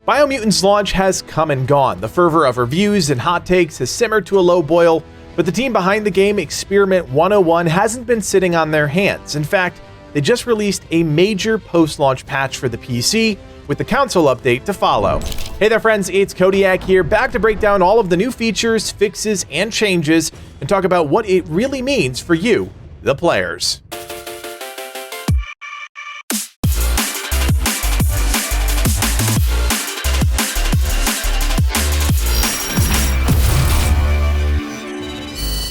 Biomutant's launch has come and gone. The fervor of reviews and hot takes has simmered to a low boil, but the team behind the game, Experiment 101, hasn't been sitting on their hands. In fact, they just released a major post-launch patch for the PC, with the console update to follow. Hey there friends, it's Codiak here, back to break down all of the new features, fixes, and changes, and talk about what it really means for you, the players.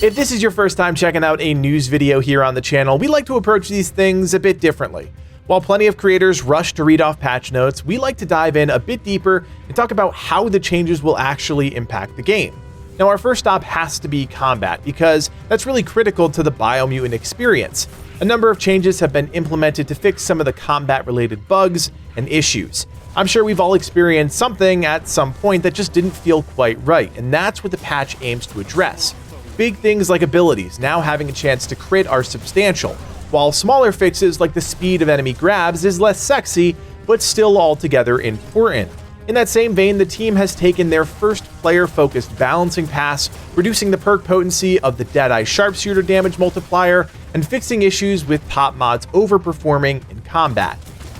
If this is your first time checking out a news video here on the channel, we like to approach these things a bit differently. While plenty of creators rush to read off patch notes, we like to dive in a bit deeper and talk about how the changes will actually impact the game. Now, our first stop has to be combat, because that's really critical to the Biomutant experience. A number of changes have been implemented to fix some of the combat-related bugs and issues. I'm sure we've all experienced something at some point that just didn't feel quite right, and that's what the patch aims to address. Big things like abilities now having a chance to crit are substantial, while smaller fixes like the speed of enemy grabs is less sexy, but still altogether important. In that same vein, the team has taken their first player-focused balancing pass, reducing the perk potency of the Deadeye Sharpshooter damage multiplier, and fixing issues with top mods overperforming in combat.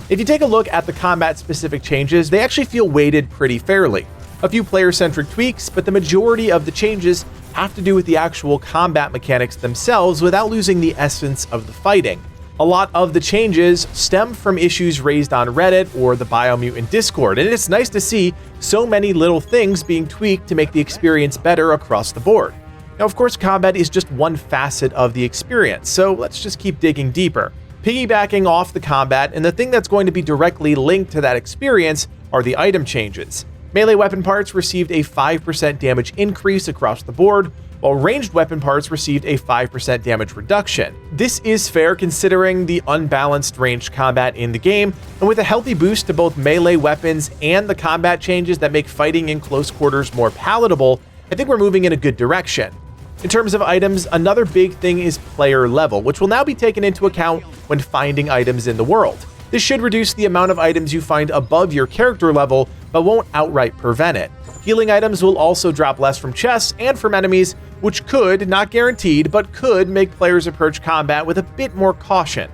If you take a look at the combat-specific changes, they actually feel weighted pretty fairly. A few player-centric tweaks, but the majority of the changes have to do with the actual combat mechanics themselves without losing the essence of the fighting. A lot of the changes stem from issues raised on Reddit or the Biomutant Discord, and it's nice to see so many little things being tweaked to make the experience better across the board. Now, of course, combat is just one facet of the experience, so let's just keep digging deeper. Piggybacking off the combat, and the thing that's going to be directly linked to that experience are the item changes. Melee weapon parts received a 5% damage increase across the board, while ranged weapon parts received a 5% damage reduction. This is fair considering the unbalanced ranged combat in the game, and with a healthy boost to both melee weapons and the combat changes that make fighting in close quarters more palatable, I think we're moving in a good direction. In terms of items, another big thing is player level, which will now be taken into account when finding items in the world. This should reduce the amount of items you find above your character level, but won't outright prevent it. Healing items will also drop less from chests and from enemies, which could, not guaranteed, but could make players approach combat with a bit more caution.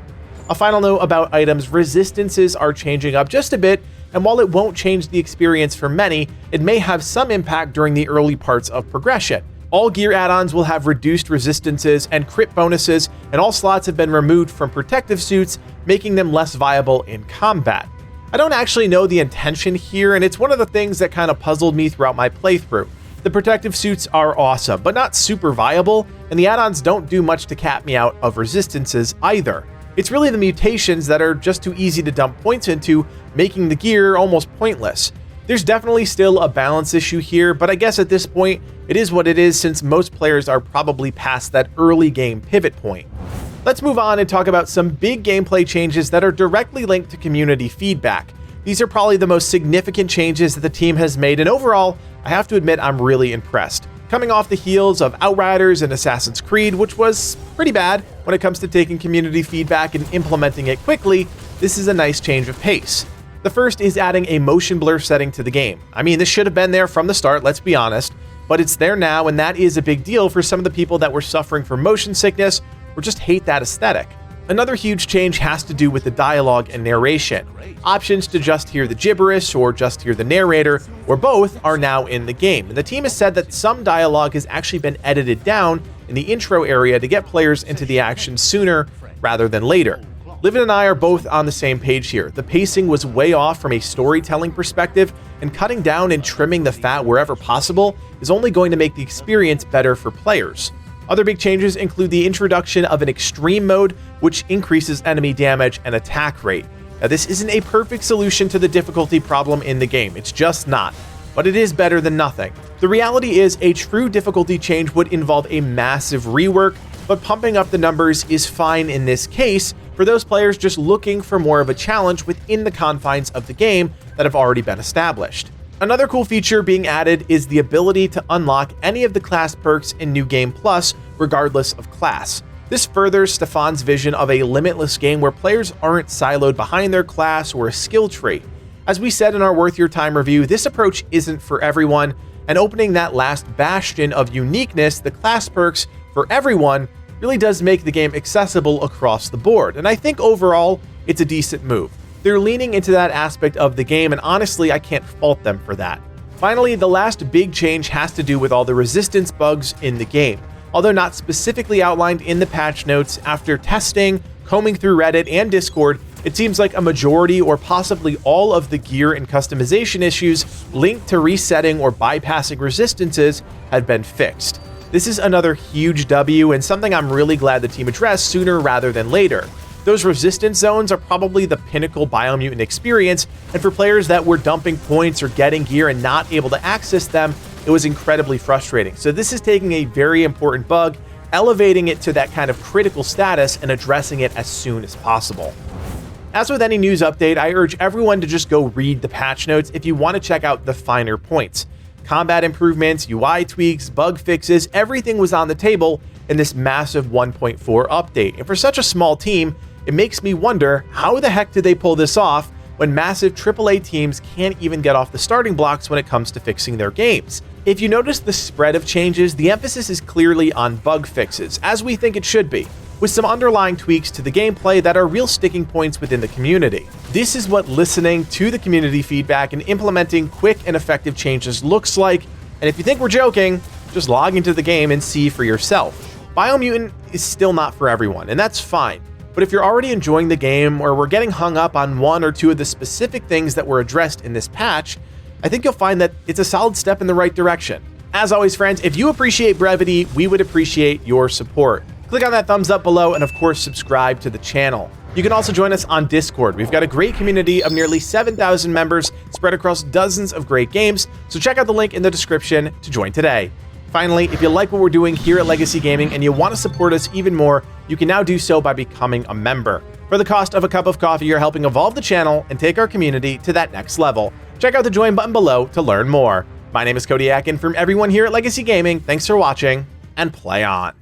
A final note about items: resistances are changing up just a bit, and while it won't change the experience for many, it may have some impact during the early parts of progression. All gear add-ons will have reduced resistances and crit bonuses, and all slots have been removed from protective suits, making them less viable in combat. I don't actually know the intention here, and it's one of the things that kind of puzzled me throughout my playthrough. The protective suits are awesome, but not super viable, and the add-ons don't do much to cap me out of resistances either. It's really the mutations that are just too easy to dump points into, making the gear almost pointless. There's definitely still a balance issue here, but I guess at this point, it is what it is since most players are probably past that early game pivot point. Let's move on and talk about some big gameplay changes that are directly linked to community feedback. These are probably the most significant changes that the team has made, and overall, I have to admit I'm really impressed. Coming off the heels of Outriders and Assassin's Creed, which was pretty bad when it comes to taking community feedback and implementing it quickly, this is a nice change of pace. The first is adding a motion blur setting to the game. I mean, this should have been there from the start, let's be honest, but it's there now, and that is a big deal for some of the people that were suffering from motion sickness or just hate that aesthetic. Another huge change has to do with the dialogue and narration. Options to just hear the gibberish or just hear the narrator, or both, are now in the game, and the team has said that some dialogue has actually been edited down in the intro area to get players into the action sooner rather than later. Livin and I are both on the same page here. The pacing was way off from a storytelling perspective, and cutting down and trimming the fat wherever possible is only going to make the experience better for players. Other big changes include the introduction of an extreme mode, which increases enemy damage and attack rate. Now, this isn't a perfect solution to the difficulty problem in the game, it's just not, but it is better than nothing. The reality is a true difficulty change would involve a massive rework, but pumping up the numbers is fine in this case for those players just looking for more of a challenge within the confines of the game that have already been established. Another cool feature being added is the ability to unlock any of the class perks in New Game Plus, regardless of class. This furthers Stefan's vision of a limitless game where players aren't siloed behind their class or a skill tree. As we said in our Worth Your Time review, this approach isn't for everyone, and opening that last bastion of uniqueness, the class perks, for everyone really does make the game accessible across the board, and I think overall, it's a decent move. They're leaning into that aspect of the game, and honestly, I can't fault them for that. Finally, the last big change has to do with all the resistance bugs in the game. Although not specifically outlined in the patch notes, after testing, combing through Reddit and Discord, it seems like a majority or possibly all of the gear and customization issues linked to resetting or bypassing resistances had been fixed. This is another huge W and something I'm really glad the team addressed sooner rather than later. Those resistance zones are probably the pinnacle Biomutant experience, and for players that were dumping points or getting gear and not able to access them, it was incredibly frustrating. So this is taking a very important bug, elevating it to that kind of critical status and addressing it as soon as possible. As with any news update, I urge everyone to just go read the patch notes if you want to check out the finer points. Combat improvements, UI tweaks, bug fixes, everything was on the table in this massive 1.4 update. And for such a small team, it makes me wonder, how the heck did they pull this off when massive AAA teams can't even get off the starting blocks when it comes to fixing their games? If you notice the spread of changes, the emphasis is clearly on bug fixes, as we think it should be, with some underlying tweaks to the gameplay that are real sticking points within the community. This is what listening to the community feedback and implementing quick and effective changes looks like, and if you think we're joking, just log into the game and see for yourself. Biomutant is still not for everyone, and that's fine. But if you're already enjoying the game or we're getting hung up on one or two of the specific things that were addressed in this patch, I think you'll find that it's a solid step in the right direction. As always, friends, if you appreciate brevity, we would appreciate your support. Click on that thumbs up below and of course subscribe to the channel. You can also join us on Discord. We've got a great community of nearly 7,000 members spread across dozens of great games, so check out the link in the description to join today. Finally, if you like what we're doing here at Legacy Gaming and you want to support us even more, you can now do so by becoming a member. For the cost of a cup of coffee, you're helping evolve the channel and take our community to that next level. Check out the join button below to learn more. My name is Codiak, and from everyone here at Legacy Gaming, thanks for watching, and play on.